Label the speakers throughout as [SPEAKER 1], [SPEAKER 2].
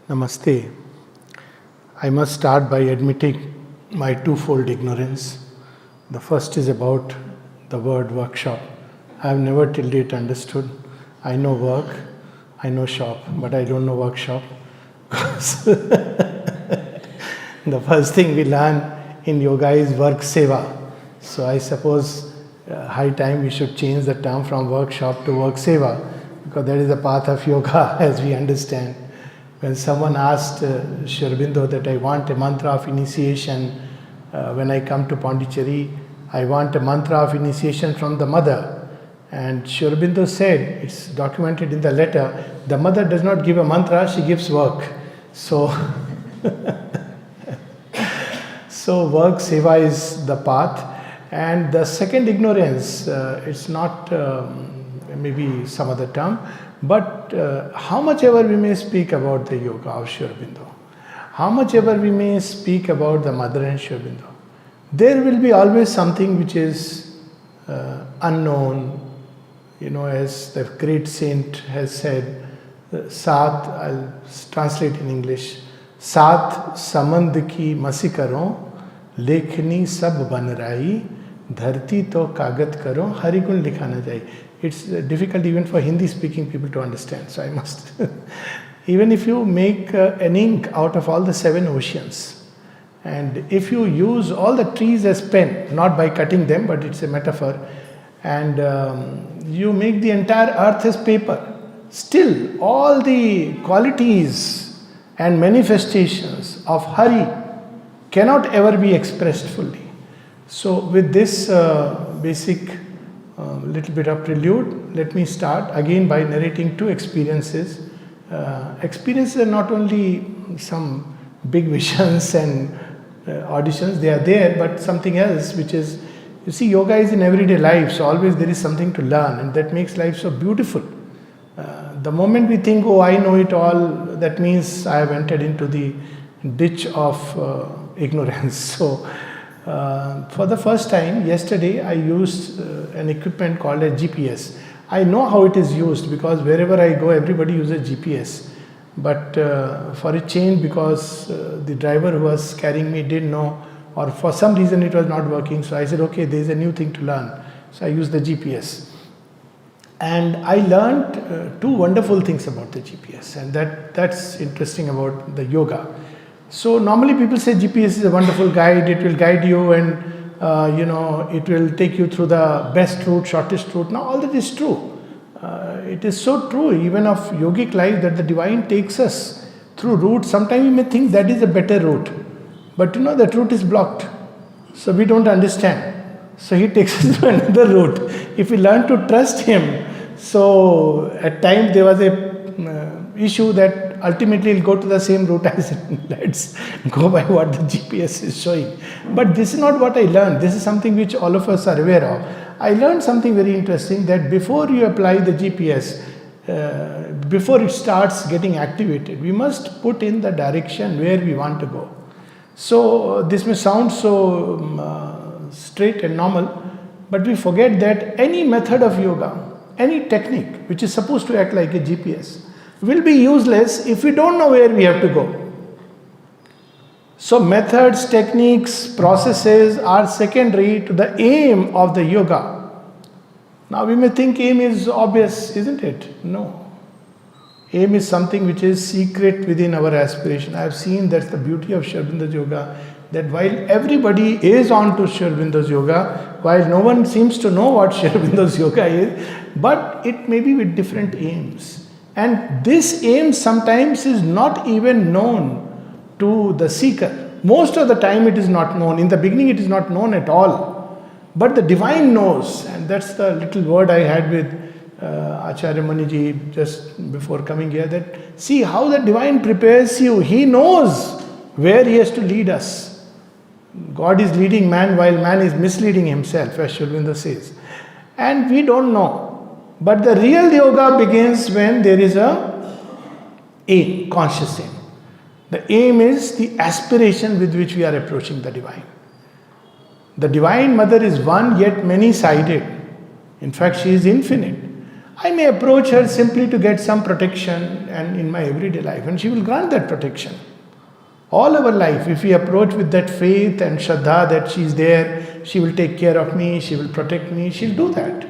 [SPEAKER 1] Namaste. I must start by admitting my twofold ignorance. The first is about the word workshop. I have never till date understood. I know work, I know shop, but I don't know workshop. The first thing we learn in yoga is work seva. So I suppose high time we should change the term from workshop to work seva, because that is the path of yoga as we understand. When someone asked Sri Aurobindo that I want a mantra of initiation when I come to Pondicherry, I want a mantra of initiation from the mother. And Sri Aurobindo said, it's documented in the letter, the mother does not give a mantra, she gives work. So, so work seva is the path. And the second ignorance, it's not maybe some other term, but how much ever we may speak about the yoga of Sri Aurobindo, how much ever we may speak about the mother and Sri Aurobindo, there will be always something which is unknown. You know, as the great saint has said, Sat, I'll translate in English, Sat samand ki masi karo, lekhni sab ban rahi, dharti to kagat karo, hari gun likhana jai. It's difficult even for Hindi speaking people to understand, so I must. Even if you make an ink out of all the 7 oceans, and if you use all the trees as pen, not by cutting them, but it's a metaphor, and you make the entire earth as paper, still all the qualities and manifestations of Hari cannot ever be expressed fully. So with this basic little bit of prelude, let me start again by narrating 2 experiences. Experiences are not only some big visions and auditions, they are there, but something else which is, you see, yoga is in everyday life, so always there is something to learn, and that makes life so beautiful. The moment we think, oh, I know it all, that means I have entered into the ditch of ignorance. So for the first time, yesterday, I used an equipment called a GPS. I know how it is used because wherever I go, everybody uses GPS. But for a change, because the driver who was carrying me didn't know, or for some reason it was not working, so I said, okay, there is a new thing to learn. So I used the GPS. And I learned 2 wonderful things about the GPS, and that's interesting about the yoga. So normally people say GPS is a wonderful guide, it will guide you and it will take you through the best route, shortest route. Now all that is true. It is so true even of yogic life that the divine takes us through routes. Sometimes we may think that is a better route, but that route is blocked. So we don't understand. So he takes us to another route. If we learn to trust him, so at times there was a issue that ultimately will go to the same route. I said, let's go by what the GPS is showing. But this is not what I learned. This is something which all of us are aware of. I learned something very interesting, that before you apply the GPS, before it starts getting activated, we must put in the direction where we want to go. So this may sound so straight and normal, but we forget that any method of yoga, any technique which is supposed to act like a GPS, will be useless if we don't know where we have to go. So methods, techniques, processes are secondary to the aim of the yoga. Now we may think aim is obvious, isn't it? No. Aim is something which is secret within our aspiration. I have seen that's the beauty of Sri Aurobindo's yoga, that while everybody is on to Sri Aurobindo's yoga, while no one seems to know what Sri Aurobindo's yoga is, but it may be with different aims. And this aim sometimes is not even known to the seeker. Most of the time it is not known. In the beginning it is not known at all. But the divine knows. And that's the little word I had with Acharya Muniji just before coming here, that see how the divine prepares you. He knows where he has to lead us. God is leading man while man is misleading himself, as Sri Aurobindo says. And we don't know. But the real yoga begins when there is a aim, conscious aim. The aim is the aspiration with which we are approaching the divine. The Divine Mother is one yet many-sided. In fact, she is infinite. I may approach her simply to get some protection and in my everyday life, and she will grant that protection. All our life, if we approach with that faith and Shraddha that she is there, she will take care of me, she will protect me, she'll do that.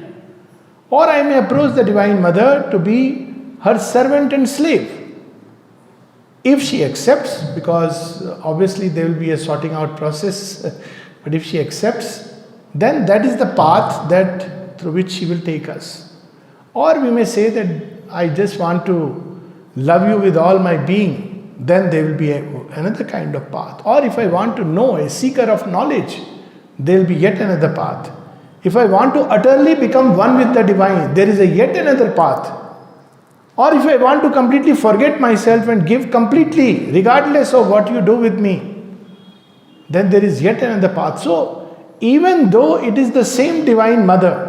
[SPEAKER 1] Or I may approach the Divine Mother to be her servant and slave. If she accepts, because obviously there will be a sorting out process, but if she accepts, then that is the path that through which she will take us. Or we may say that I just want to love you with all my being, then there will be another kind of path. Or if I want to know, a seeker of knowledge, there will be yet another path. If I want to utterly become one with the Divine, there is a yet another path. Or if I want to completely forget myself and give completely, regardless of what you do with me, then there is yet another path. So, even though it is the same Divine Mother,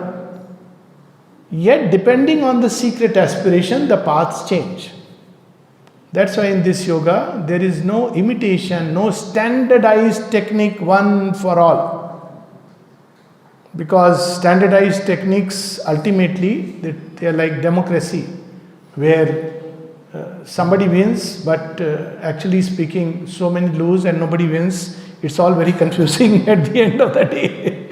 [SPEAKER 1] yet depending on the secret aspiration, the paths change. That's why in this yoga, there is no imitation, no standardized technique, one for all. Because standardized techniques, ultimately, they are like democracy, where somebody wins, but actually speaking, so many lose and nobody wins. It's all very confusing at the end of the day.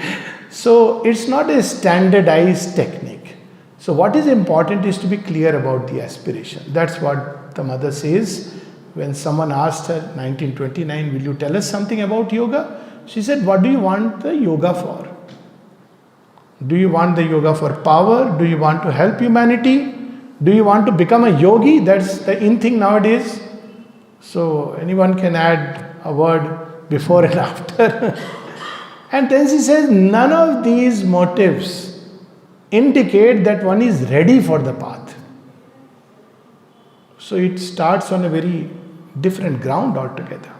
[SPEAKER 1] So it's not a standardized technique. So what is important is to be clear about the aspiration. That's what the mother says when someone asked her, 1929, will you tell us something about yoga? She said, what do you want the yoga for? Do you want the yoga for power? Do you want to help humanity? Do you want to become a yogi? That's the in thing nowadays. So anyone can add a word before and after. And then she says, none of these motives indicate that one is ready for the path. So it starts on a very different ground altogether.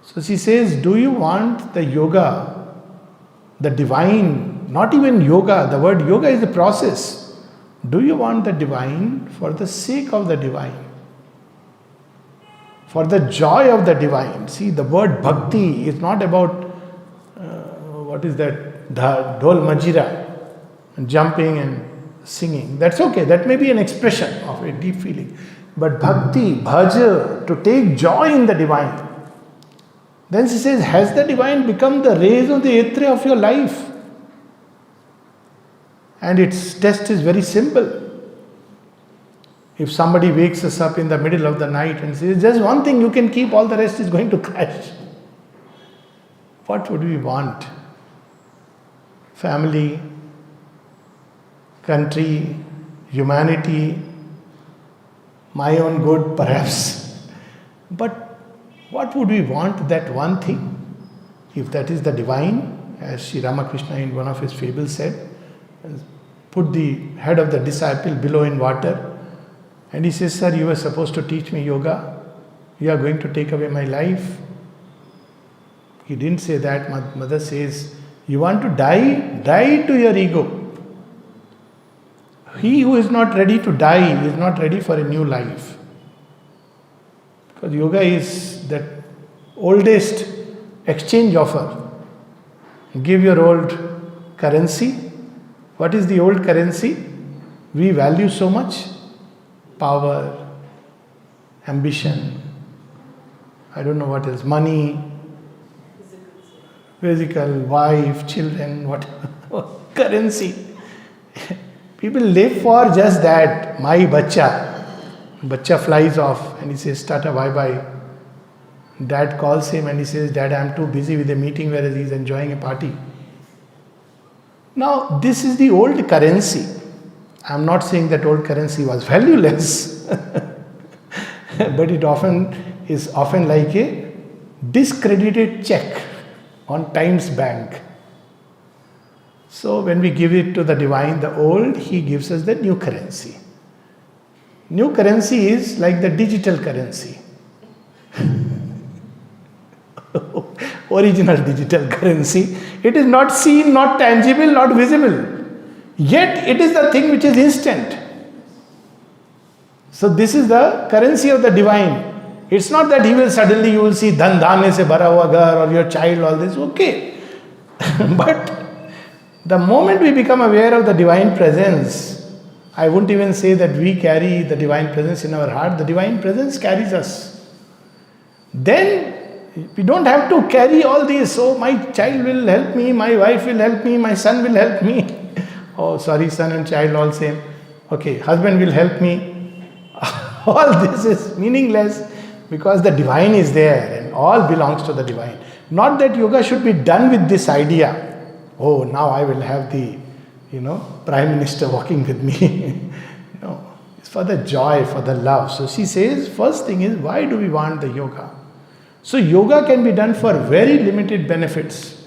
[SPEAKER 1] So she says, do you want the yoga, the divine, not even yoga, the word yoga is a process. Do you want the divine for the sake of the divine? For the joy of the divine. See, the word bhakti is not about, what is that, dhol majira, jumping and singing. That's okay, that may be an expression of a deep feeling. But bhakti, bhaja, to take joy in the divine. Then she says, has the divine become the raison d'etre of your life? And its test is very simple. If somebody wakes us up in the middle of the night and says, just one thing you can keep, all the rest is going to crash. What would we want? Family, country, humanity, my own good perhaps. But what would we want that one thing? If that is the divine, as Sri Ramakrishna in one of his fables said, put the head of the disciple below in water, and he says, sir, you were supposed to teach me yoga. You are going to take away my life. He didn't say that. Mother says, you want to die? Die to your ego. He who is not ready to die is not ready for a new life. Because yoga is that oldest exchange offer. Give your old currency. What is the old currency? We value so much. Power, ambition, I don't know what else, money, physical, wife, children, whatever, currency. People live for just that. My bacha. Bacha flies off and he says, Tata, bye bye. Dad calls him and he says, Dad, I'm too busy with a meeting, whereas he's enjoying a party. Now, this is the old currency. I'm not saying that old currency was valueless, but it is often like a discredited check on Times Bank. So when we give it to the divine, the old, he gives us the new currency. New currency is like the digital currency. Original digital currency. It is not seen, not tangible, not visible. Yet it is the thing which is instant. So this is the currency of the divine. It's not that he will suddenly, you will see dhan dhane se bhara hua ghar or your child, all this. Okay. But the moment we become aware of the divine presence, I wouldn't even say that we carry the divine presence in our heart. The divine presence carries us. Then we don't have to carry all these. Oh, my child will help me, my wife will help me, my son will help me. Oh, sorry, son and child all same. Okay, husband will help me. All this is meaningless because the divine is there and all belongs to the divine. Not that yoga should be done with this idea. Oh, now I will have the, Prime Minister walking with me. No, it's for the joy, for the love. So she says, first thing is, why do we want the yoga? So yoga can be done for very limited benefits.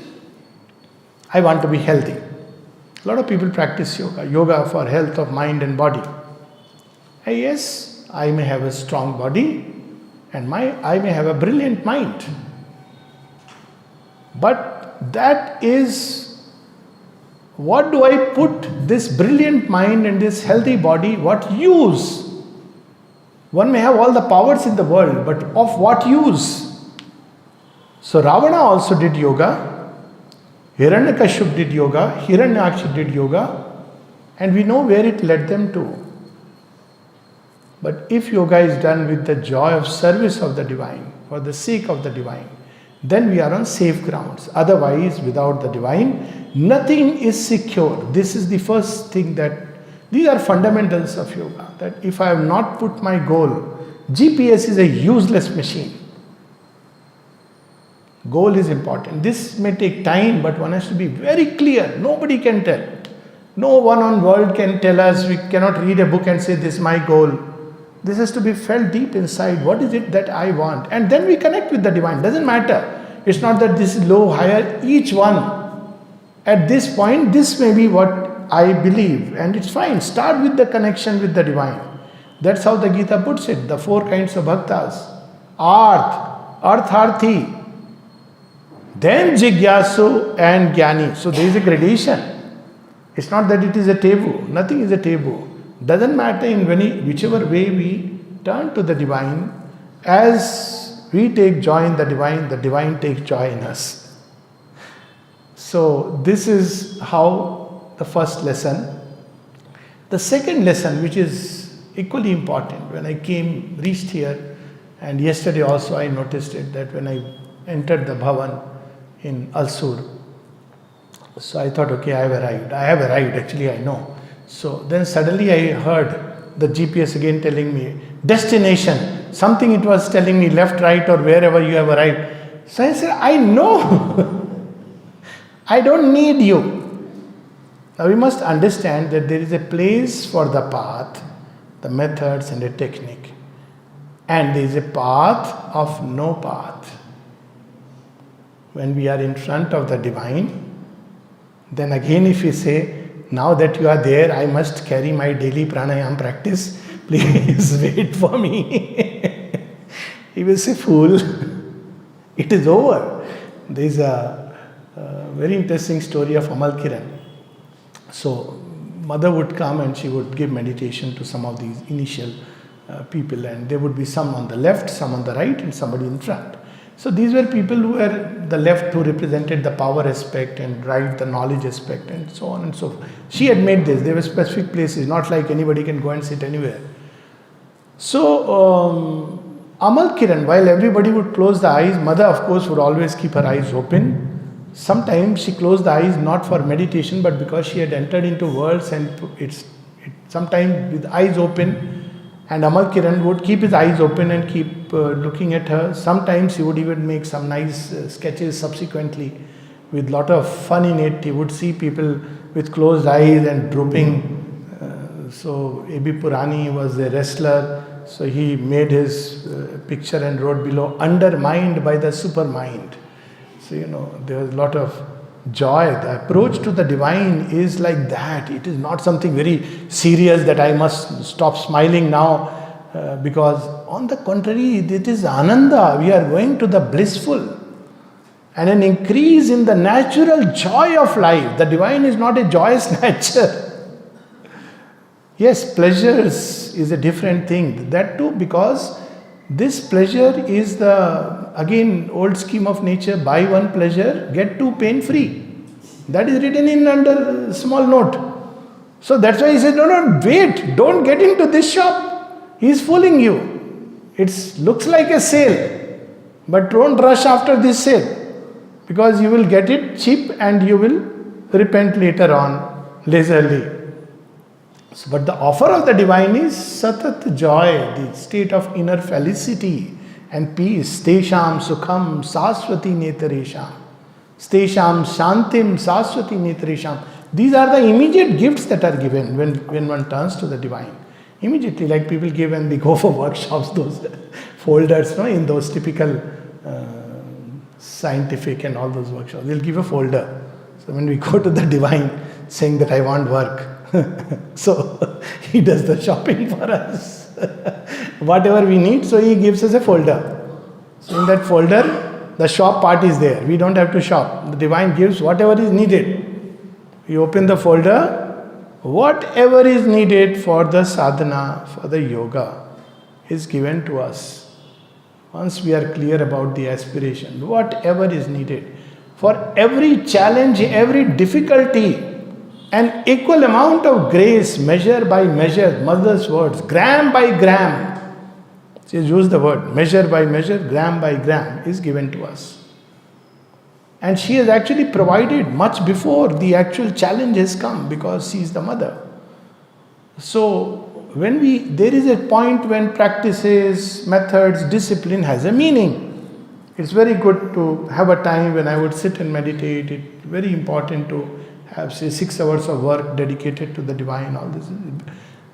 [SPEAKER 1] I want to be healthy. A lot of people practice yoga for health of mind and body. And yes, I may have a strong body and I may have a brilliant mind. But that is, what do I put this brilliant mind and this healthy body, what use? One may have all the powers in the world, but of what use? So Ravana also did yoga, Hiranyakashipu did yoga, Hiranyaksha did yoga, and we know where it led them to. But if yoga is done with the joy of service of the divine, for the sake of the divine, then we are on safe grounds. Otherwise, without the divine, nothing is secure. This is the first thing these are fundamentals of yoga. That if I have not put my goal, GPS is a useless machine. Goal is important. This may take time, but one has to be very clear. Nobody can tell. No one on world can tell us. We cannot read a book and say, this is my goal. This has to be felt deep inside. What is it that I want? And then we connect with the divine. Doesn't matter. It's not that this is low, higher. Each one, at this point, this may be what I believe. And it's fine. Start with the connection with the divine. That's how the Gita puts it. The 4 kinds of bhaktas. Artharthi. Then Jigyasu and Jnani. So there is a gradation. It's not that it is a taboo. Nothing is a taboo. Doesn't matter in whichever way we turn to the divine. As we take joy in the divine takes joy in us. So this is how the first lesson. The second lesson, which is equally important, when I reached here, and yesterday also I noticed it, that when I entered the Bhavan in Alsur, so I thought, okay, I have arrived, actually I know. So then suddenly I heard the GPS again telling me, destination, something it was telling me, left, right, or wherever you have arrived. So I said, I know, I don't need you. Now we must understand that there is a place for the path, the methods and a technique. And there is a path of no path. When we are in front of the divine, then again if we say, now that you are there, I must carry my daily pranayam practice. Please wait for me. He will say, fool, it is over. There is a very interesting story of Amal Kiran. So, mother would come and she would give meditation to some of these initial people, and there would be some on the left, some on the right, and somebody in front. So these were people who were the left, who represented the power aspect, and right, the knowledge aspect, and so on and so forth. She had made this. There were specific places, not like anybody can go and sit anywhere. So Amal Kiran, while everybody would close the eyes, mother of course would always keep her eyes open. Sometimes she closed the eyes not for meditation, but because she had entered into worlds, and sometimes with eyes open. And Amal Kiran would keep his eyes open and keep looking at her. Sometimes he would even make some nice sketches subsequently with lot of fun in it. He would see people with closed eyes and drooping. So A.B. Purani was a wrestler. So he made his picture and wrote below, undermined by the supermind. So there was a lot of joy. The approach to the divine is like that. It is not something very serious that I must stop smiling now, because on the contrary, it is ananda. We are going to the blissful and an increase in the natural joy of life. The divine is not a joyous nature. Yes, pleasures is a different thing. That too, because this pleasure is the, again, old scheme of nature, buy one pleasure, get two pain free. That is written in under small note. So that's why he said, no, wait, don't get into this shop. He's fooling you. It looks like a sale, but don't rush after this sale, because you will get it cheap and you will repent later on, leisurely. So, but the offer of the divine is satat joy, the state of inner felicity and peace. Tesham sukham saswati netaresham. Stesham shantim saswati netaresham. These are the immediate gifts that are given when one turns to the divine. Immediately, like people give when they go for workshops, those folders, no, in those typical scientific and all those workshops, they'll give a folder. So when we go to the divine saying that I want work, so he does the shopping for us. Whatever we need, so he gives us a folder. So in that folder, the shop part is there. We don't have to shop. The divine gives whatever is needed. We open the folder, whatever is needed for the sadhana, for the yoga, is given to us. Once we are clear about the aspiration, whatever is needed. For every challenge, every difficulty, an equal amount of grace, measure by measure, mother's words, gram by gram. She has used the word, measure by measure, gram by gram, is given to us. And she has actually provided much before the actual challenge has come, because she is the mother. So, there is a point when practices, methods, discipline has a meaning. It's very good to have a time when I would sit and meditate. It's very important to have, say, 6 hours of work dedicated to the divine. All this.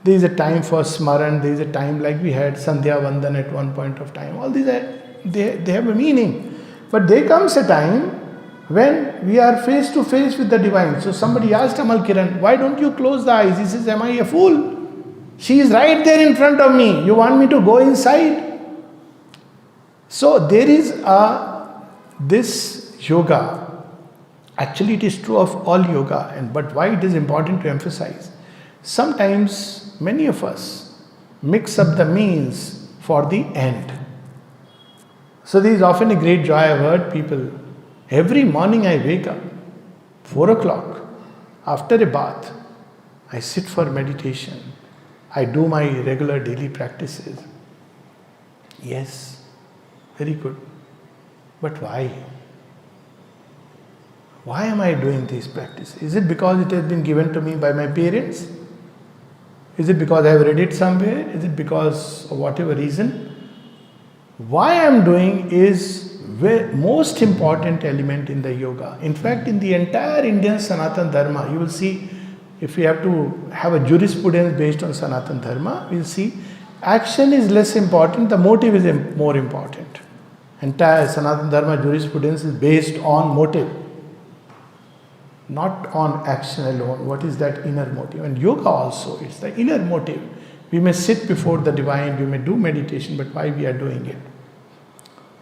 [SPEAKER 1] There is a time for smaran. There is a time like we had Sandhya Vandan at one point of time. All these they have a meaning. But there comes a time when we are face to face with the divine. So somebody asked Amal Kiran, why don't you close the eyes? He says, am I a fool? She is right there in front of me. You want me to go inside? So there is this yoga. Actually, it is true of all yoga. But why it is important to emphasize? Sometimes many of us mix up the means for the end. So there is often a great joy. I've heard people. Every morning I wake up, 4 o'clock, after a bath, I sit for meditation. I do my regular daily practices. Yes, very good. But why? Why am I doing these practices? Is it because it has been given to me by my parents? Is it because I have read it somewhere? Is it because of whatever reason? Why I am doing is most important element in the yoga. In fact, in the entire Indian Sanatan Dharma, you will see, if we have to have a jurisprudence based on Sanatan Dharma, we will see action is less important, the motive is more important. Entire Sanatan Dharma jurisprudence is based on motive, not on action alone. What is that inner motive? And yoga also, it's the inner motive. We may sit before the divine, we may do meditation, but why we are doing it?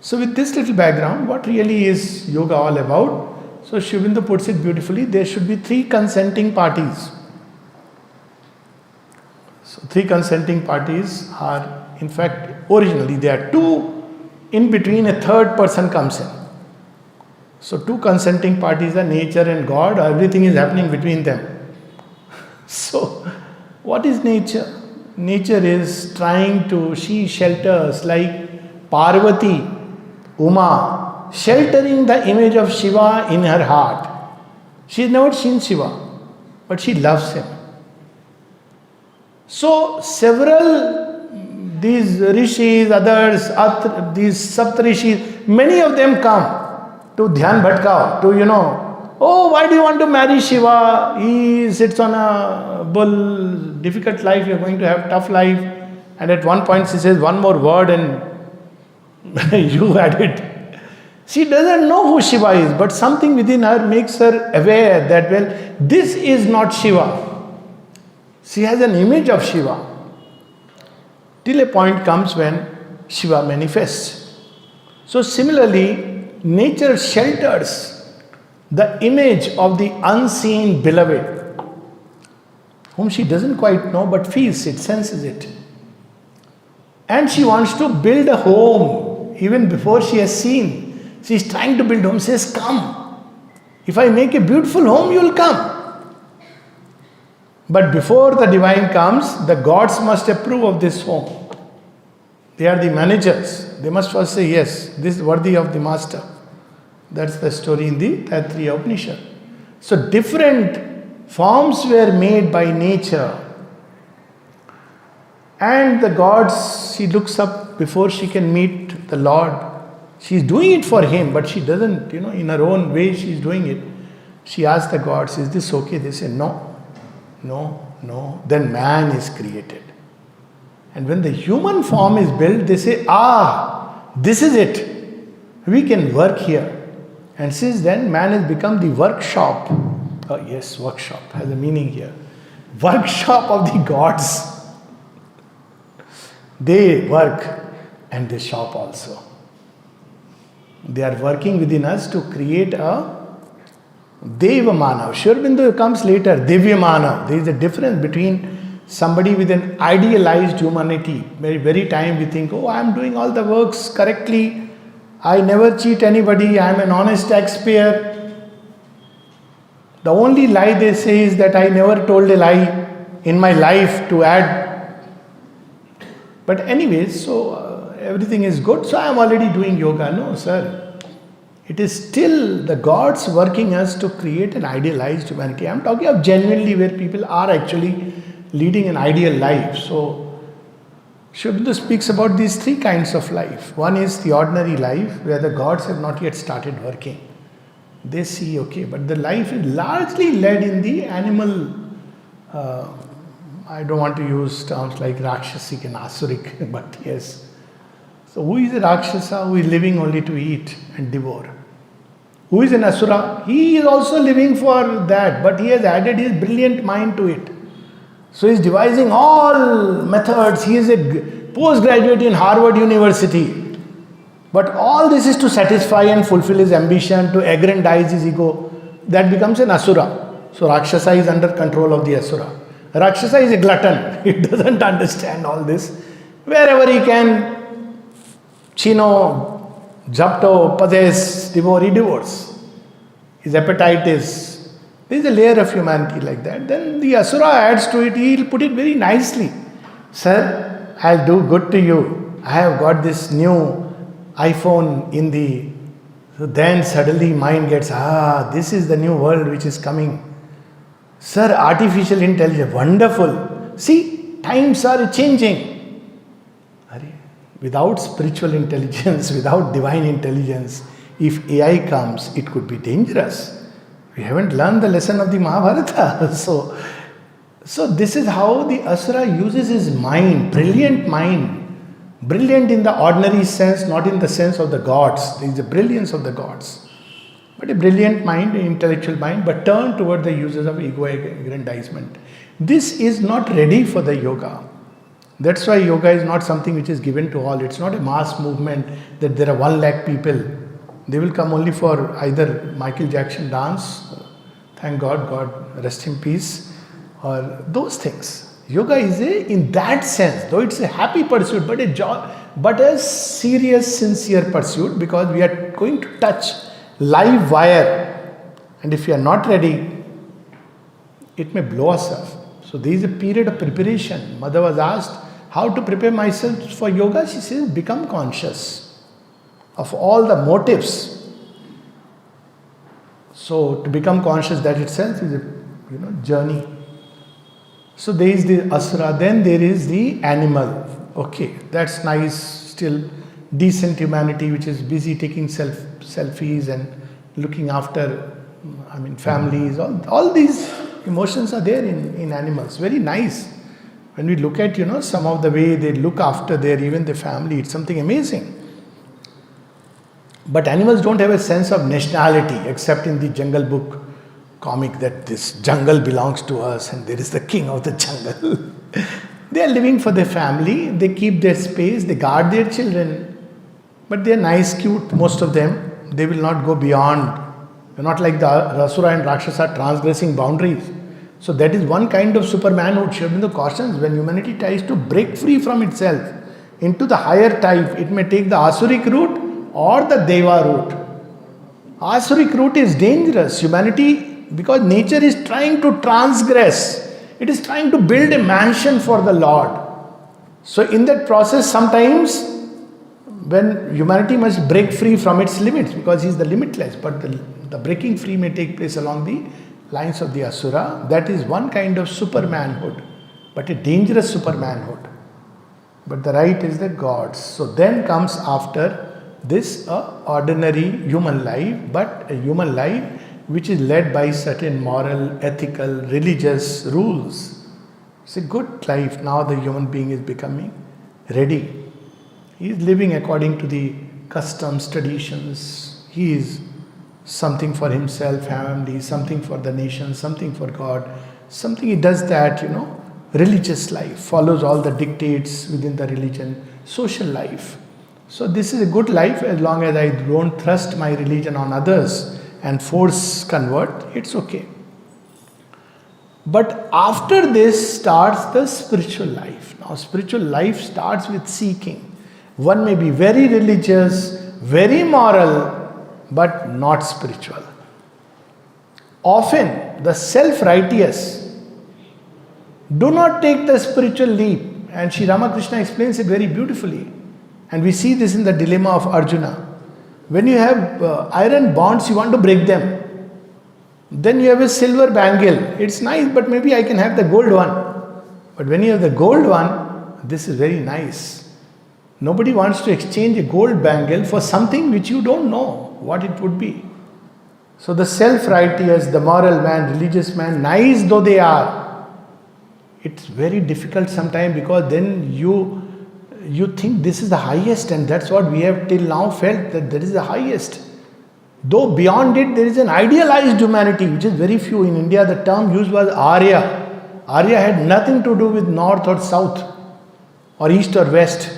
[SPEAKER 1] So with this little background, what really is yoga all about? So Sri Aurobindo puts it beautifully, there should be 3 consenting parties. So 3 consenting parties are, in fact, originally there are 2, in between a third person comes in. So 2 consenting parties are nature and God, everything is happening between them. So what is nature? Nature is she shelters like Parvati, Uma, sheltering the image of Shiva in her heart. She has never seen Shiva, but she loves him. So several, these rishis, others, these saptarishis, many of them come to Dhyan Bhatkao, to, oh, why do you want to marry Shiva? He sits on a bull, difficult life, you are going to have tough life. And at one point she says one more word and you had it. She doesn't know who Shiva is, but something within her makes her aware that, well, this is not Shiva. She has an image of Shiva. Till a point comes when Shiva manifests. So similarly, nature shelters the image of the unseen beloved, whom she doesn't quite know but feels it, senses it. And she wants to build a home. Even before she has seen, she is trying to build home, says, come. If I make a beautiful home, you will come. But before the divine comes, the gods must approve of this home. They are the managers. They must first say, yes, this is worthy of the master. That's the story in the Taittiriya Upanishad. So different forms were made by nature. And the gods, she looks up before she can meet the Lord. She's doing it for him, but she doesn't, in her own way she's doing it. She asks the gods, is this okay? They say, no, no, no. Then man is created. And when the human form is built, they say, this is it. We can work here. And since then, man has become the workshop. Oh yes, workshop has a meaning here. Workshop of the gods. They work and they shop also. They are working within us to create a Deva Manav. Sri Aurobindo comes later, Divya Manav. There is a difference between somebody with an idealized humanity. Very time we think, I am doing all the works correctly. I never cheat anybody. I am an honest taxpayer. The only lie they say is that I never told a lie in my life to add. But anyways, so everything is good. So I am already doing yoga. No, sir. It is still the gods working us to create an idealized humanity. I am talking of genuinely where people are actually leading an ideal life. So Sri Aurobindo speaks about these three kinds of life. One is the ordinary life where the gods have not yet started working. They see, but the life is largely led in the animal, I don't want to use terms like Rakshasic and Asuric, but yes. So who is a Rakshasa? Who is living only to eat and devour. Who is an Asura? He is also living for that, but he has added his brilliant mind to it. So he is devising all methods. He is a postgraduate in Harvard University. But all this is to satisfy and fulfill his ambition, to aggrandize his ego. That becomes an Asura. So Rakshasa is under control of the Asura. Rakshasa is a glutton. He doesn't understand all this. Wherever he can, chino, japto, possess, devour, he devours. His appetite is... There is a layer of humanity like that. Then the Asura adds to it, he will put it very nicely. Sir, I'll do good to you. I have got this new iPhone in the... So then suddenly mind gets, this is the new world which is coming. Sir, artificial intelligence, wonderful. See, times are changing. Without spiritual intelligence, without divine intelligence, if AI comes, it could be dangerous. We haven't learned the lesson of the Mahabharata. So this is how the Asura uses his mind, brilliant mind. Brilliant in the ordinary sense, not in the sense of the gods. There is the brilliance of the gods. But a brilliant mind, an intellectual mind, but turned toward the uses of ego aggrandizement. This is not ready for the yoga. That's why yoga is not something which is given to all. It's not a mass movement that there are 1 lakh people. They will come only for either Michael Jackson dance, thank God, God rest in peace, or those things. Yoga is in that sense, though it's a happy pursuit, but a serious, sincere pursuit, because we are going to touch live wire, and if we are not ready, it may blow us up. So there is a period of preparation. Mother was asked how to prepare myself for yoga. She says, become conscious of all the motives. So to become conscious, that itself is a journey. So there is the Asura, then there is the animal. Okay, that's nice, still decent humanity which is busy taking selfies and looking after families. All these emotions are there in animals. Very nice. When we look at some of the way they look after even the family, it's something amazing. But animals don't have a sense of nationality, except in the Jungle Book comic that this jungle belongs to us and there is the king of the jungle. They are living for their family, they keep their space, they guard their children. But they are nice, cute, most of them. They will not go beyond. They're not like the Asura and Rakshasa transgressing boundaries. So that is one kind of supermanhood. Sri Aurobindo cautions, when humanity tries to break free from itself into the higher type, it may take the Asuric route or the Deva route. Asuric route is dangerous. Humanity, because nature is trying to transgress. It is trying to build a mansion for the Lord. So in that process, sometimes when humanity must break free from its limits, because he is the limitless, but the breaking free may take place along the lines of the Asura. That is one kind of supermanhood, but a dangerous supermanhood. But the right is the gods. So then comes after this ordinary human life, but a human life which is led by certain moral, ethical, religious rules. It's a good life. Now the human being is becoming ready. He is living according to the customs, traditions. He is something for himself, family, something for the nation, something for God, something he does that, religious life, follows all the dictates within the religion, social life. So this is a good life as long as I don't thrust my religion on others and force convert, it's okay. But after this starts the spiritual life. Now spiritual life starts with seeking. One may be very religious, very moral, but not spiritual. Often the self-righteous do not take the spiritual leap, and Sri Ramakrishna explains it very beautifully. And we see this in the dilemma of Arjuna. When you have iron bonds, you want to break them. Then you have a silver bangle. It's nice, but maybe I can have the gold one. But when you have the gold one, this is very nice. Nobody wants to exchange a gold bangle for something which you don't know what it would be. So the self-righteous, the moral man, religious man, nice though they are, it's very difficult sometimes, because then you think this is the highest, and that's what we have till now felt, that is the highest. Though beyond it there is an idealized humanity, which is very few. In India the term used was Arya. Arya had nothing to do with north or south or east or west.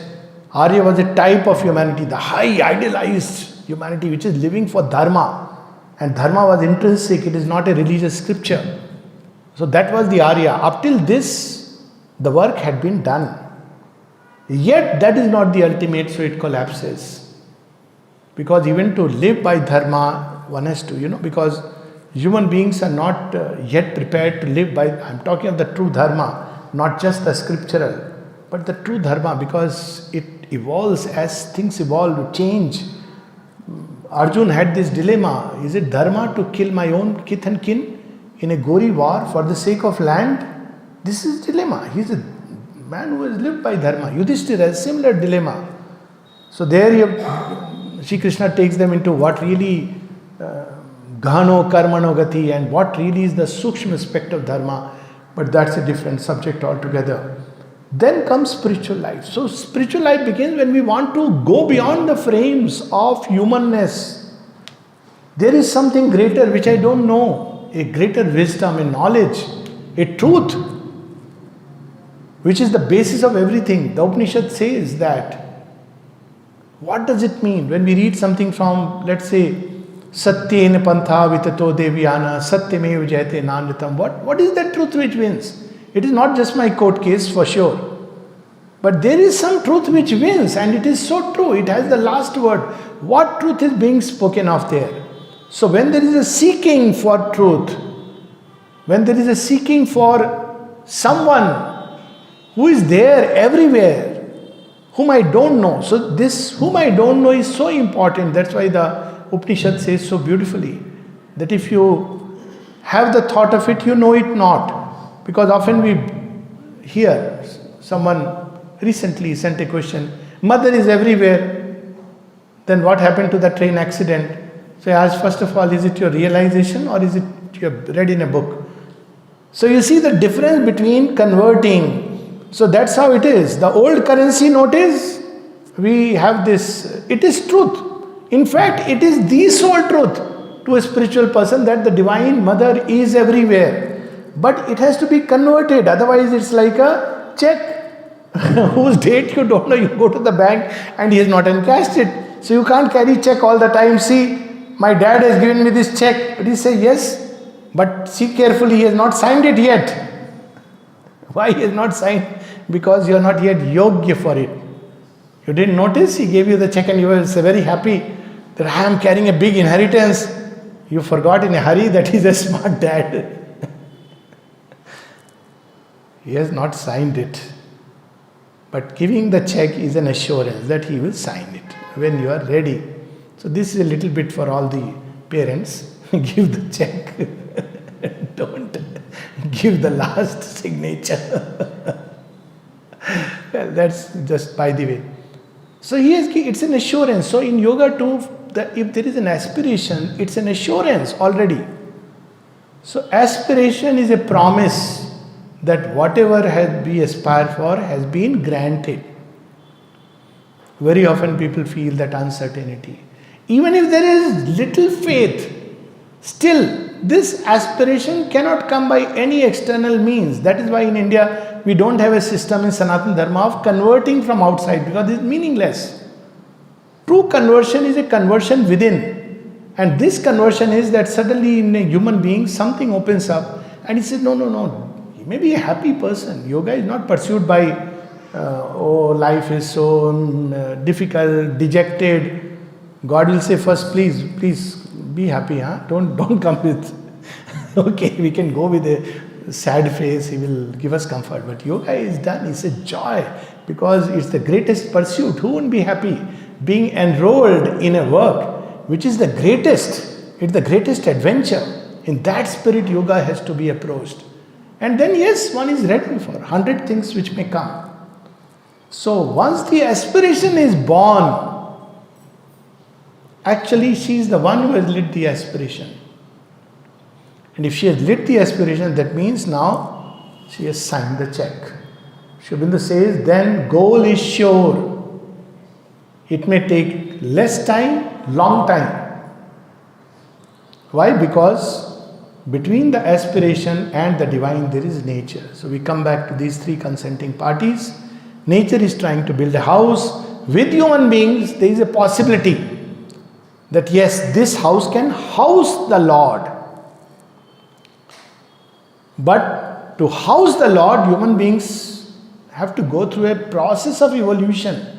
[SPEAKER 1] Arya was a type of humanity, the high idealized humanity which is living for dharma. And dharma was intrinsic, it is not a religious scripture. So that was the Arya. Up till this, the work had been done. Yet that is not the ultimate, so it collapses. Because even to live by dharma, one has to, because human beings are not yet prepared to live by, I am talking of the true dharma, not just the scriptural, but the true dharma, because it evolves as things evolve, change. Arjun had this dilemma: is it dharma to kill my own kith and kin in a gory war for the sake of land? This is dilemma. He is a man who has lived by dharma. Yudhishthira has a similar dilemma. So there Sri Krishna takes them into what really Ghano Karmano Gati, and what really is the Sukshma aspect of dharma. But that's a different subject altogether. Then comes spiritual life. So spiritual life begins when we want to go beyond the frames of humanness. There is something greater which I don't know, a greater wisdom, a knowledge, a truth, which is the basis of everything. The Upanishad says that. What does it mean when we read something from, let's say, Satyena Pantha Vitato Devyana Satyamev Jayate Nanritam? What is that truth which wins? It is not just my court case for sure. But there is some truth which wins, and it is so true. It has the last word. What truth is being spoken of there? So when there is a seeking for truth, when there is a seeking for someone who is there everywhere, whom I don't know. So this whom I don't know is so important. That's why the Upanishad says so beautifully that if you have the thought of it, you know it not. Because often we hear, someone recently sent a question, mother is everywhere, then what happened to the train accident? So I asked, first of all, is it your realization or is it you have read in a book? So you see the difference between converting. So that's how it is. The old currency note is, we have this, it is truth. In fact, it is the sole truth to a spiritual person that the Divine Mother is everywhere. But it has to be converted, otherwise it's like a check whose date you don't know. You go to the bank and he has not encashed it. So you can't carry check all the time. See, my dad has given me this check. But he say yes, but see carefully, he has not signed it yet. Why he has not signed? Because you are not yet yogya for it. You didn't notice, he gave you the check and you were very happy that I am carrying a big inheritance. You forgot in a hurry that he is a smart dad. He has not signed it. But giving the check is an assurance that he will sign it when you are ready. So this is a little bit for all the parents. Give the check. Don't give the last signature. Well, that's just by the way. So it's an assurance. So in yoga too, if there is an aspiration, it's an assurance already. So aspiration is a promise that whatever we aspire for has been granted. Very often people feel that uncertainty. Even if there is little faith, still this aspiration cannot come by any external means. That is why in India we don't have a system in Sanatana Dharma of converting from outside, because it's meaningless. True conversion is a conversion within. And this conversion is that suddenly in a human being something opens up and he says, no. He may be a happy person. Yoga is not pursued by, life is so difficult, dejected. God will say first, please be happy, huh? Don't come with, okay, we can go with a sad face, he will give us comfort. But yoga is done, it's a joy, because it's the greatest pursuit. Who won't be happy being enrolled in a work which is the greatest? It's the greatest adventure. In that spirit, yoga has to be approached. And then yes, one is ready for 100 things which may come. So once the aspiration is born, actually she is the one who has lit the aspiration. And if she has lit the aspiration, that means now she has signed the check. Sri Aurobindo says, then goal is sure. It may take less time, long time. Why? Because between the aspiration and the divine there is nature. So we come back to these three consenting parties. Nature is trying to build a house. With human beings, there is a possibility that yes, this house can house the Lord. But to house the Lord, human beings have to go through a process of evolution.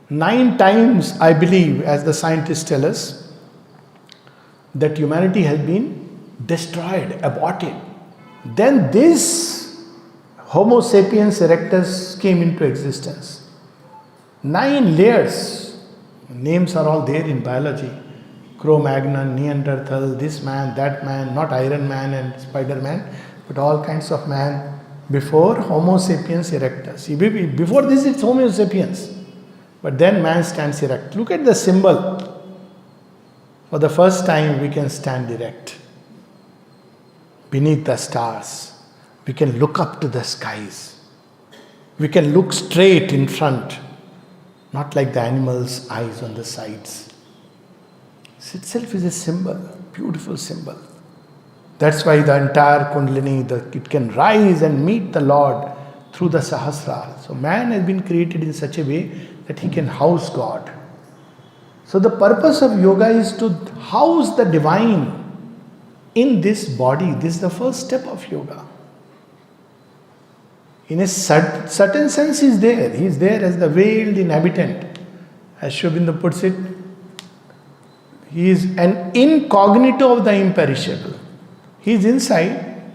[SPEAKER 1] 9 times, I believe, as the scientists tell us, that humanity has been destroyed, aborted. Then this Homo sapiens erectus came into existence. 9 layers. Names are all there in biology. Cro-Magnon, Neanderthal, this man, that man, not Iron Man and Spider-Man, but all kinds of man before Homo sapiens erectus. Before this it's Homo sapiens. But then man stands erect. Look at the symbol. For the first time we can stand erect. Beneath the stars. We can look up to the skies. We can look straight in front. Not like the animal's eyes on the sides. This itself is a symbol, beautiful symbol. That's why the entire Kundalini, it can rise and meet the Lord through the Sahasrara. So man has been created in such a way that he can house God. So the purpose of yoga is to house the divine in this body. This is the first step of yoga. In a certain sense he is there. He is there as the veiled inhabitant. As Sri Aurobindo puts it, he is an incognito of the imperishable. He is inside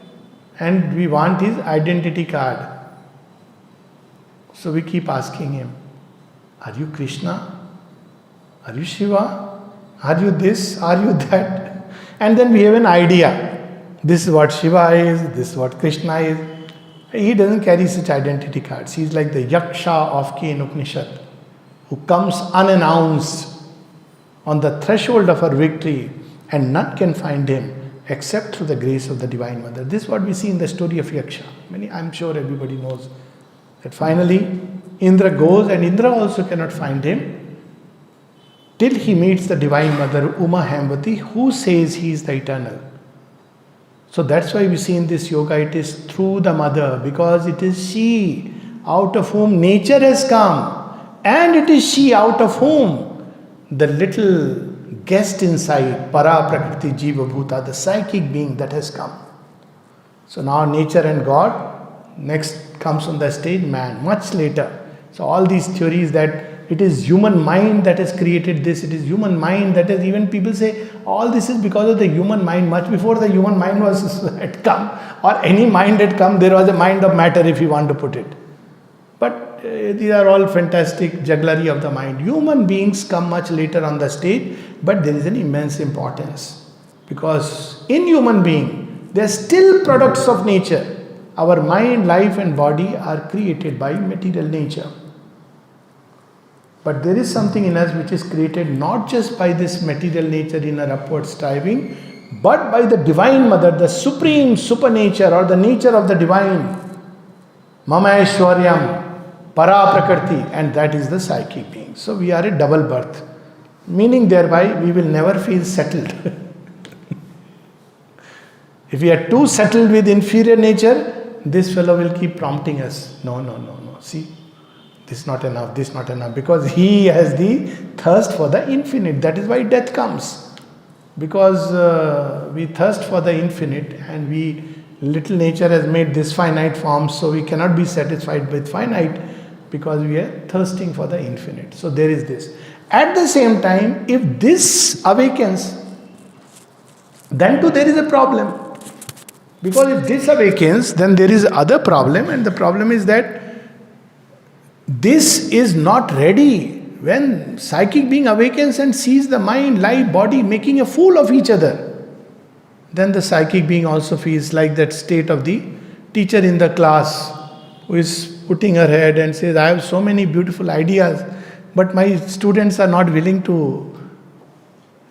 [SPEAKER 1] and we want his identity card. So we keep asking him, are you Krishna? Are you Shiva? Are you this? Are you that? And then we have an idea. This is what Shiva is, this is what Krishna is. He doesn't carry such identity cards. He is like the Yaksha of Ken Upanishad, who comes unannounced on the threshold of our victory, and none can find him except through the grace of the Divine Mother. This is what we see in the story of Yaksha. I'm sure everybody knows that finally Indra goes, and Indra also cannot find him till he meets the Divine Mother Uma Hemvati, who says he is the eternal. So that's why we see in this yoga, it is through the mother, because it is she out of whom nature has come, and it is she out of whom the little guest inside, Para Prakriti Jiva Bhuta, the psychic being that has come. So now nature and God, next comes on the stage man, much later. So all these theories that it is human mind that has created this, it is human mind that has, even people say all this is because of the human mind. Much before the human mind had come, or any mind had come, there was a mind of matter, if you want to put it. But these are all fantastic jugglery of the mind. Human beings come much later on the stage, but there is an immense importance, because in human being they are still products of nature. Our mind, life and body are created by material nature. But there is something in us which is created not just by this material nature in our upward striving, but by the Divine Mother, the supreme supernature or the nature of the divine. Mama Aishwaryam, Para Prakriti, and that is the psychic being. So we are a double birth, meaning thereby we will never feel settled. If we are too settled with inferior nature, this fellow will keep prompting us. No, see, this is not enough, because he has the thirst for the infinite. That is why death comes, because we thirst for the infinite, and little nature has made this finite form, so we cannot be satisfied with finite, because we are thirsting for the infinite. So there is this. At the same time, if this awakens, then too there is a problem. Because if this awakens, then there is other problem, and the problem is that this is not ready. When psychic being awakens and sees the mind, life, body making a fool of each other, then the psychic being also feels like that state of the teacher in the class who is putting her head and says, I have so many beautiful ideas, but my students are not willing to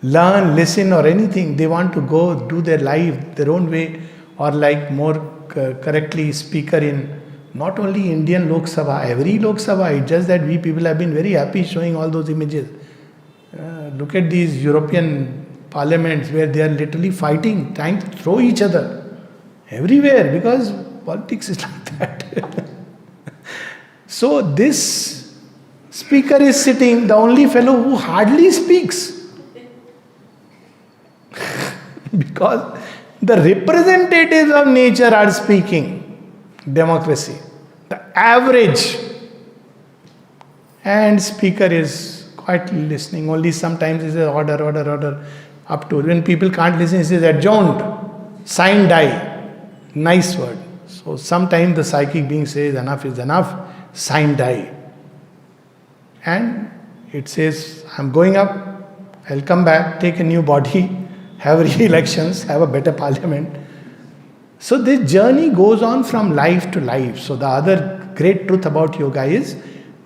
[SPEAKER 1] learn, listen or anything. They want to go do their life their own way, or like more correctly speaker in not only Indian Lok Sabha, every Lok Sabha. It's just that we people have been very happy showing all those images. Look at these European parliaments where they are literally fighting, trying to throw each other everywhere, because politics is like that. So this speaker is sitting, the only fellow who hardly speaks. Because the representatives of nature are speaking. Democracy. The average. And speaker is quietly listening. Only sometimes he says order. Up to when people can't listen, he says adjourned. Sign die. Nice word. So sometimes the psychic being says enough is enough. Sign die. And it says, I'm going up. I'll come back. Take a new body. Have re-elections, have a better parliament. So this journey goes on from life to life. So the other great truth about yoga is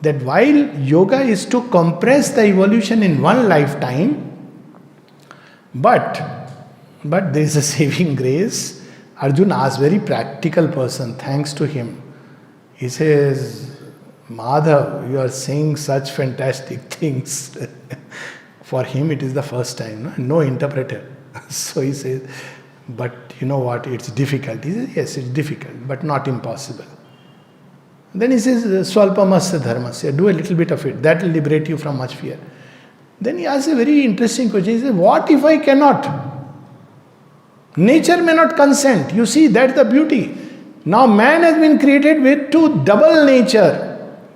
[SPEAKER 1] that while yoga is to compress the evolution in one lifetime, but there is a saving grace. Arjuna asked, very practical person, thanks to him. He says, Madhav, you are saying such fantastic things. For him it is the first time, no interpreter. So he says, but you know what, it's difficult. He says, yes, it's difficult, but not impossible. Then he says, Swalpamasya dharmasya, do a little bit of it. That will liberate you from much fear. Then he asks a very interesting question. He says, what if I cannot? Nature may not consent. You see, that's the beauty. Now man has been created with two double nature.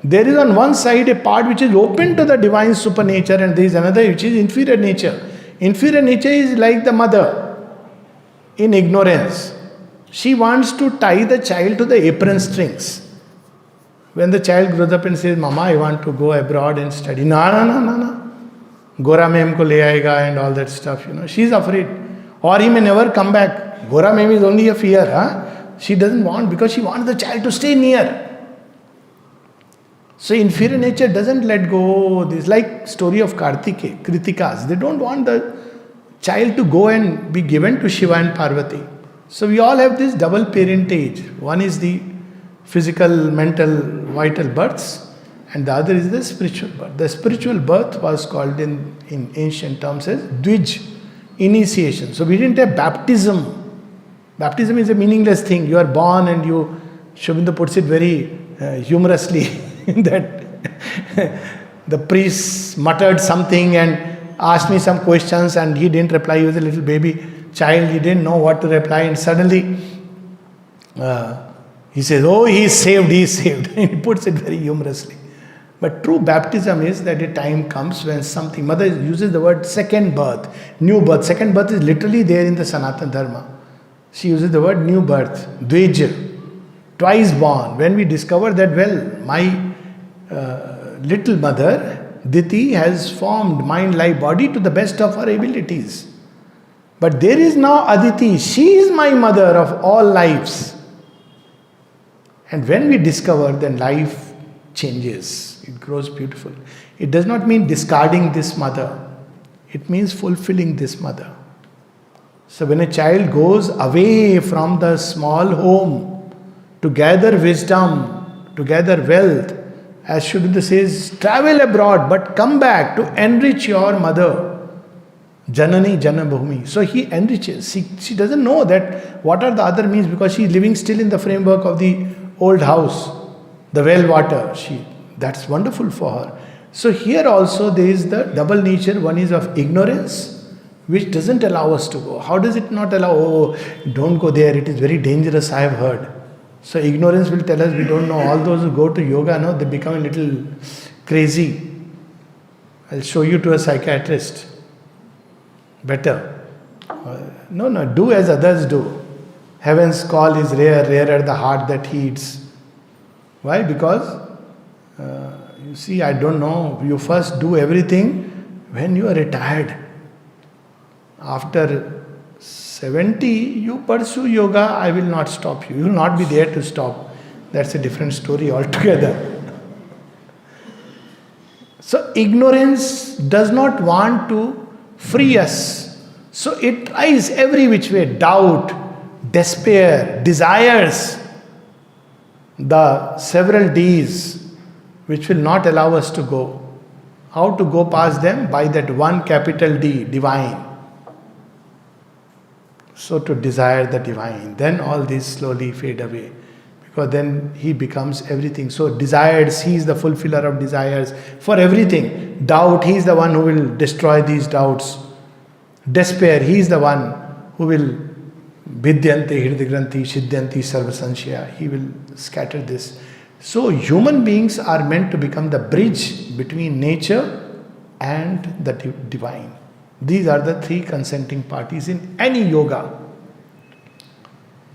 [SPEAKER 1] There is on one side a part which is open to the divine supernature, and there is another which is inferior nature. Inferior nature is like the mother in ignorance. She wants to tie the child to the apron strings. When the child grows up and says, Mama, I want to go abroad and study. No. Gora mein humko le aayega and all that stuff, She's afraid. Or he may never come back. Gora mein is only a fear. She doesn't want, because she wants the child to stay near. So inferior nature doesn't let go. This is like story of Kritikas. They don't want the child to go and be given to Shiva and Parvati. So we all have this double parentage. One is the physical, mental, vital births, and the other is the spiritual birth. The spiritual birth was called in ancient terms as Dvij, initiation. So we didn't have baptism. Baptism is a meaningless thing. You are born and you, Shobinda puts it very humorously, that the priest muttered something and asked me some questions, and he didn't reply. He was a little baby child. He didn't know what to reply, and suddenly he says, oh, he is saved. And he puts it very humorously. But true baptism is that a time comes when something, mother uses the word second birth, new birth. Second birth is literally there in the Sanatana Dharma. She uses the word new birth, Dveja, twice born. When we discover that, well, my little mother, Diti, has formed mind, life, body to the best of her abilities. But there is now Aditi, she is my mother of all lives. And when we discover, then life changes. It grows beautiful. It does not mean discarding this mother. It means fulfilling this mother. So when a child goes away from the small home to gather wisdom, to gather wealth, as Sri Aurobindo says, travel abroad but come back to enrich your mother. Janani Janabhumi. So he enriches. She doesn't know that what are the other means, because she is living still in the framework of the old house, the well water. That's wonderful for her. So here also there is the double nature. One is of ignorance, which doesn't allow us to go. How does it not allow? Oh, don't go there, it is very dangerous, I have heard. So ignorance will tell us we don't know. All those who go to yoga, no, they become a little crazy. I'll show you to a psychiatrist. Better. No, do as others do. Heaven's call is rare, rarer the heart that heeds. Why? Because, you see, I don't know, you first do everything when you are retired. After 70, you pursue yoga, I will not stop you. You will not be there to stop. That's a different story altogether. So ignorance does not want to free us. So it tries every which way. Doubt, despair, desires, the several D's which will not allow us to go. How to go past them? By that one capital D, divine. So to desire the divine, then all these slowly fade away, because then he becomes everything. So desires, he is the fulfiller of desires for everything. Doubt, he is the one who will destroy these doubts. Despair, he is the one who will Vidyante Hirdagranthi Siddhanti Sarvasanshaya. He will scatter this. So human beings are meant to become the bridge between nature and the divine. These are the three consenting parties in any yoga.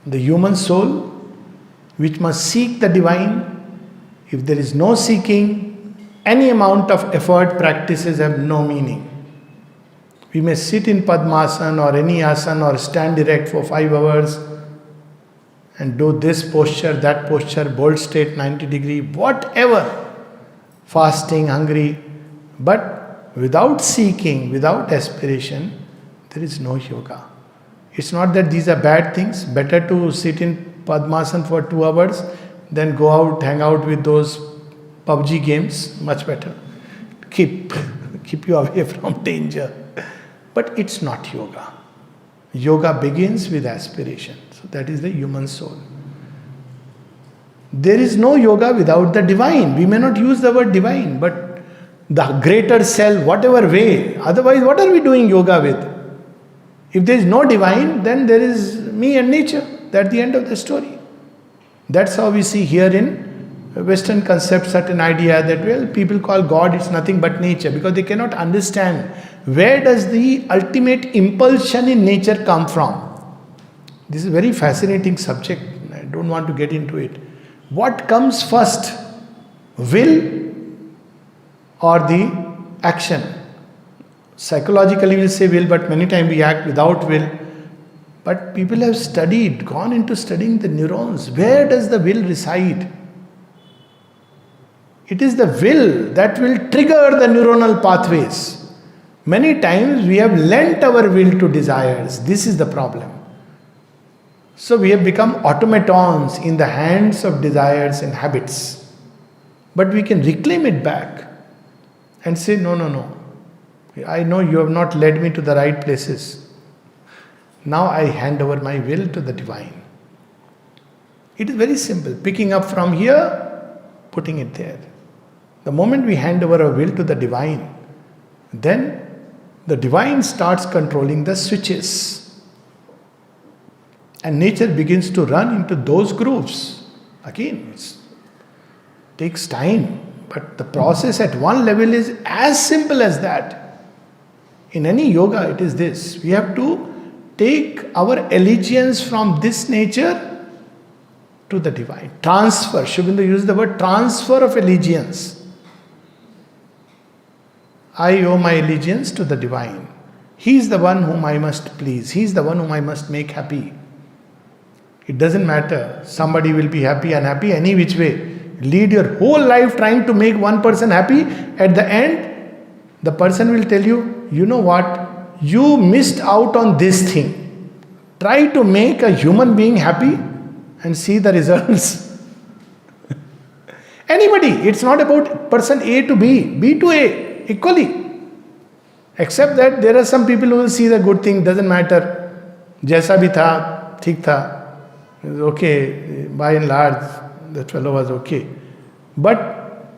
[SPEAKER 1] The human soul, which must seek the divine. If there is no seeking, any amount of effort practices have no meaning. We may sit in Padmasana or any asana or stand erect for 5 hours and do this posture, that posture, bolt straight 90 degree, whatever, fasting, hungry, but without seeking, without aspiration, there is no yoga. It's not that these are bad things. Better to sit in Padmasana for 2 hours than go out, hang out with those PUBG games. Much better. Keep you away from danger. But it's not yoga. Yoga begins with aspiration. So that is the human soul. There is no yoga without the divine. We may not use the word divine, but the greater self, whatever way. Otherwise, what are we doing yoga with? If there is no divine, then there is me and nature. That's the end of the story. That's how we see here in Western concept certain idea that, well, people call God, it's nothing but nature, because they cannot understand where does the ultimate impulsion in nature come from. This is a very fascinating subject. I don't want to get into it. What comes first? Will or the action? Psychologically we'll say will, but many times we act without will. But people have studied, gone into studying the neurons. Where does the will reside? It is the will that will trigger the neuronal pathways. Many times we have lent our will to desires. This is the problem. So we have become automatons in the hands of desires and habits. But we can reclaim it back and say, no. I know you have not led me to the right places. Now I hand over my will to the divine. It is very simple. Picking up from here, putting it there. The moment we hand over our will to the divine, then the divine starts controlling the switches. And nature begins to run into those grooves. Again, it takes time. But the process at one level is as simple as that. In any yoga, it is this. We have to take our allegiance from this nature to the divine. Transfer. Shubindu used the word transfer of allegiance. I owe my allegiance to the divine. He is the one whom I must please. He is the one whom I must make happy. It doesn't matter. Somebody will be happy, unhappy, any which way. Lead your whole life trying to make one person happy. At the end, the person will tell you, you know what? You missed out on this thing. Try to make a human being happy and see the results. Anybody. It's not about person A to B, B to A, equally. Except that there are some people who will see the good thing, doesn't matter. Jaisa bhi tha, thik tha. It was okay, by and large, that fellow was okay. But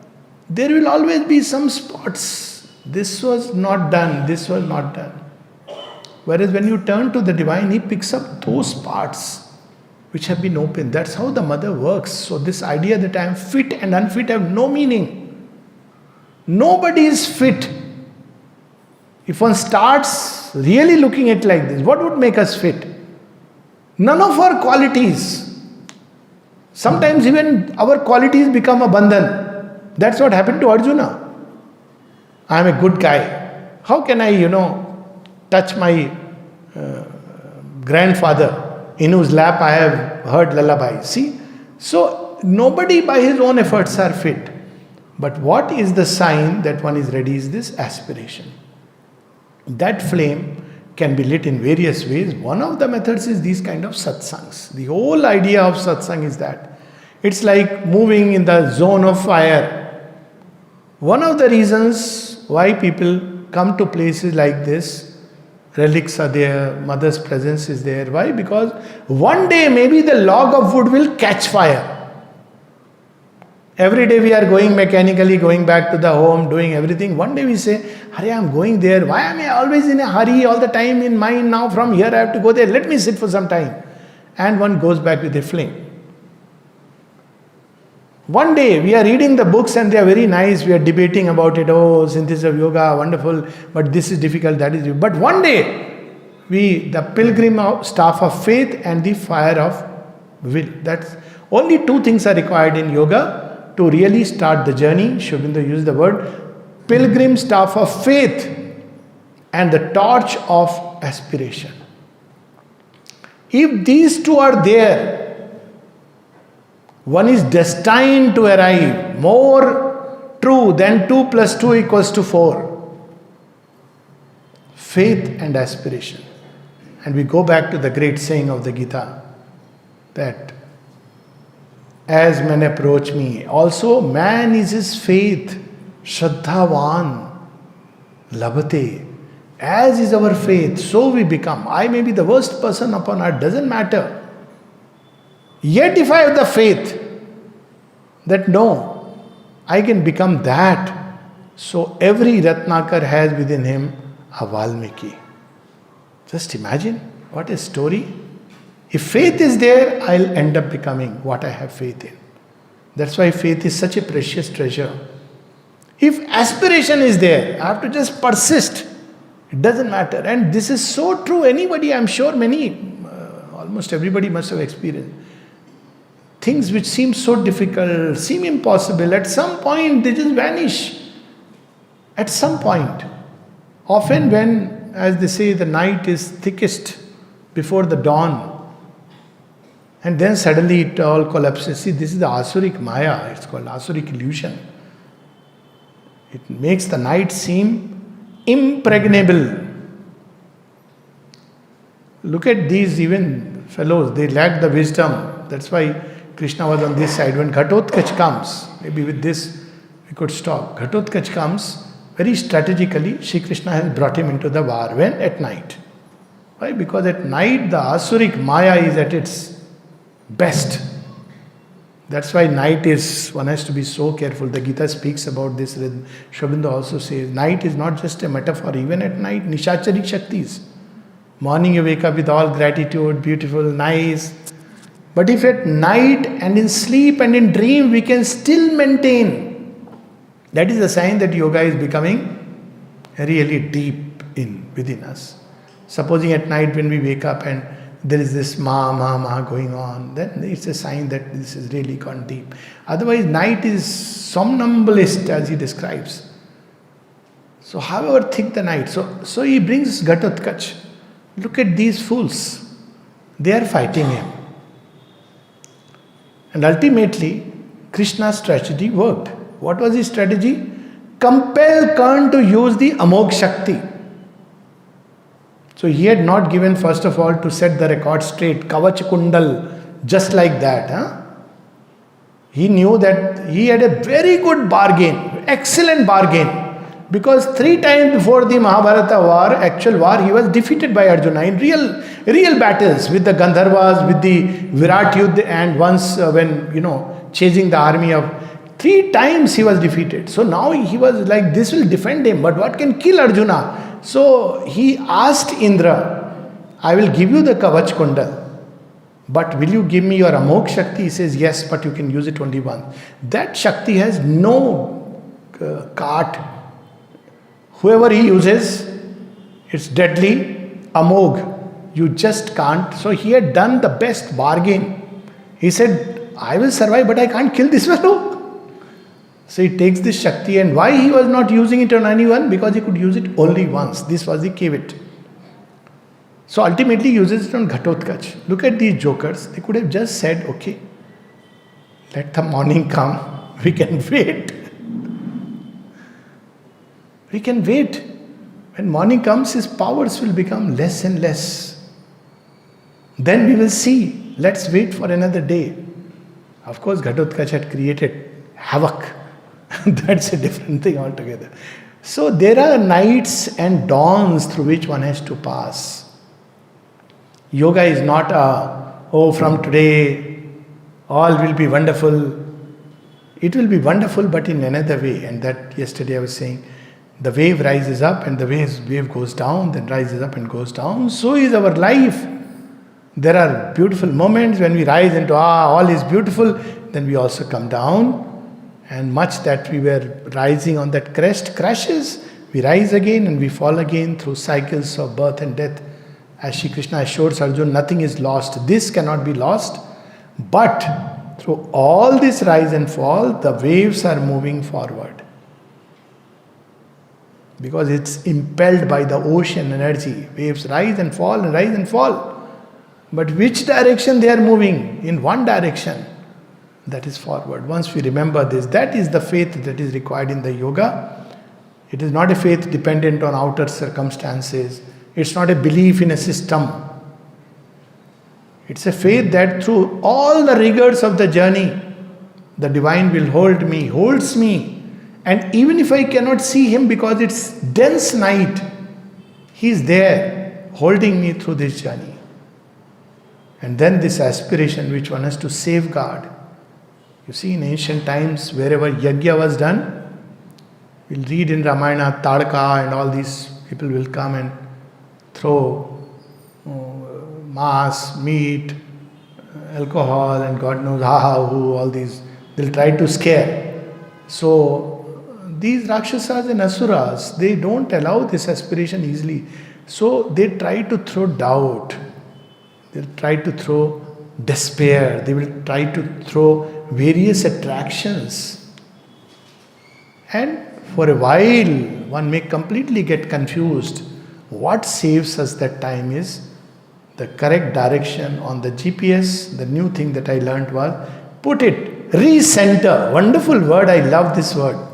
[SPEAKER 1] there will always be some spots. This was not done, this was not done. Whereas when you turn to the divine, he picks up those parts which have been opened. That's how the mother works. So this idea that I am fit and unfit have no meaning. Nobody is fit. If one starts really looking at it like this, what would make us fit? None of our qualities. Sometimes even our qualities become a bandhan. That's what happened to Arjuna. I am a good guy. How can I, touch my grandfather in whose lap I have heard lullaby? See? So, nobody by his own efforts are fit. But what is the sign that one is ready is this aspiration. That flame can be lit in various ways. One of the methods is these kind of satsangs. The whole idea of satsang is that. It's like moving in the zone of fire. One of the reasons why people come to places like this, relics are there, mother's presence is there. Why? Because one day maybe the log of wood will catch fire. Every day we are going mechanically, going back to the home, doing everything. One day we say, Hare, I am going there. Why am I always in a hurry all the time in mind? Now from here I have to go there. Let me sit for some time. And one goes back with a flame. One day we are reading the books and they are very nice. We are debating about it. Oh, synthesis of yoga, wonderful. But this is difficult, that is difficult. But one day, the pilgrim of staff of faith and the fire of will. That's only two things are required in yoga to really start the journey. Shobinda used the word pilgrim staff of faith and the torch of aspiration. If these two are there, one is destined to arrive more true than 2 plus 2 equals to 4. Faith and aspiration. And we go back to the great saying of the Gita that as men approach me, also man is his faith, Shraddhavan, Labhate. As is our faith, so we become. I may be the worst person upon earth, doesn't matter. Yet if I have the faith that no, I can become that, so every Ratnakar has within him a Valmiki. Just imagine, what a story. If faith is there, I'll end up becoming what I have faith in. That's why faith is such a precious treasure. If aspiration is there, I have to just persist. It doesn't matter. And this is so true. Anybody, I'm sure almost everybody must have experienced. Things which seem so difficult, seem impossible, at some point they just vanish. At some point. Often when, as they say, the night is thickest before the dawn, and then suddenly it all collapses. See, this is the Asuric Maya, it's called Asuric illusion. It makes the night seem impregnable. Look at these even fellows, they lack the wisdom. That's why Krishna was on this side. When Ghatotkach comes, maybe with this we could stop. Ghatotkach comes, very strategically, Shri Krishna has brought him into the war. When? At night. Why? Because at night the Asuric Maya is at its best. That's why night is, one has to be so careful. The Gita speaks about this. Shobinda also says, night is not just a metaphor. Even at night, Nishachari Shaktis. Morning you wake up with all gratitude, beautiful, nice. But if at night and in sleep and in dream we can still maintain That is a sign that yoga is becoming really deep within us. Supposing at night when we wake up and there is this ma going on, then it's a sign that this is really gone deep. Otherwise, night is somnambulist as he describes. So however thick the night, so he brings Ghatotkach. Look at these fools. They are fighting him. And ultimately, Krishna's strategy worked. What was his strategy? Compel Karn to use the Amog Shakti. So he had not given, first of all, to set the record straight, Kavach Kundal, just like that. He knew that he had a very good bargain, excellent bargain. Because 3 times before the Mahabharata war, actual war, he was defeated by Arjuna in real battles with the Gandharvas, with the Virat Yudh, and once when, chasing the army of 3 times he was defeated. So now he was like, this will defend him, but what can kill Arjuna? So he asked Indra, I will give you the Kavach Kundal, but will you give me your Amog Shakti? He says, yes, but you can use it only once. That Shakti has no cart. Whoever he uses, it's deadly, Amog. You just can't. So he had done the best bargain. He said, I will survive, but I can't kill this fellow. So he takes this Shakti, and why he was not using it on anyone? Because he could use it only once. This was the caveat. So ultimately he uses it on Ghatotkach. Look at these jokers. They could have just said, okay, let the morning come. We can wait. We can wait. When morning comes, his powers will become less and less. Then we will see. Let's wait for another day. Of course, Ghatotkach had created havoc. That's a different thing altogether. So there are nights and dawns through which one has to pass. Yoga is not from today, all will be wonderful. It will be wonderful, but in another way. And that yesterday I was saying, the wave rises up and the wave goes down, then rises up and goes down. So is our life. There are beautiful moments when we rise into, all is beautiful. Then we also come down. And much that we were rising on that crest crashes. We rise again and we fall again through cycles of birth and death. As Shri Krishna assures Arjuna, nothing is lost. This cannot be lost. But through all this rise and fall, the waves are moving forward. Because it's impelled by the ocean energy. Waves rise and fall and rise and fall. But which direction they are moving? In one direction. That is forward. Once we remember this, that is the faith that is required in the yoga. It is not a faith dependent on outer circumstances. It's not a belief in a system. It's a faith that through all the rigors of the journey, the divine will hold me, holds me. And even if I cannot see him because it's dense night, he is there holding me through this journey. And then this aspiration which one has to safeguard. You see, in ancient times, wherever yajna was done, we'll read in Ramayana, Tadka and all these people will come and throw mass, meat, alcohol and God knows who, all these. They'll try to scare. So, these Rakshasas and Asuras, they don't allow this aspiration easily. So, they try to throw doubt. They'll try to throw despair. They will try to throw various attractions. And for a while, one may completely get confused. What saves us that time is the correct direction on the GPS. The new thing that I learned was, put it, recenter. Wonderful word, I love this word.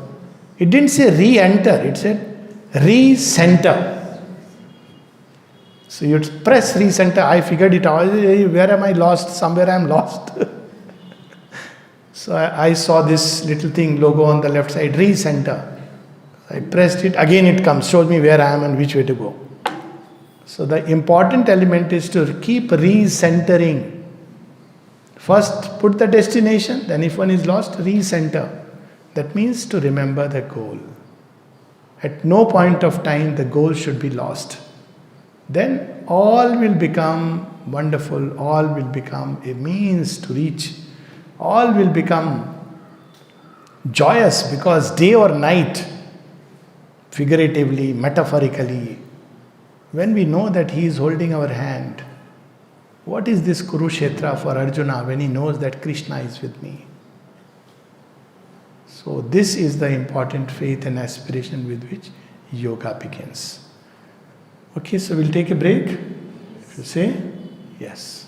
[SPEAKER 1] It didn't say re-enter, it said recenter. So you press recenter, I figured it out. Where am I lost? Somewhere I am lost. So I saw this little thing, logo on the left side, recenter. I pressed it, again it comes, shows me where I am and which way to go. So the important element is to keep recentering. First put the destination, then if one is lost, recenter. That means to remember the goal. At no point of time the goal should be lost. Then all will become wonderful, all will become a means to reach, all will become joyous because day or night, figuratively, metaphorically, when we know that he is holding our hand, what is this Kurukshetra for Arjuna when he knows that Krishna is with me? So this is the important faith and aspiration with which yoga begins. Okay, so we'll take a break. If you say yes.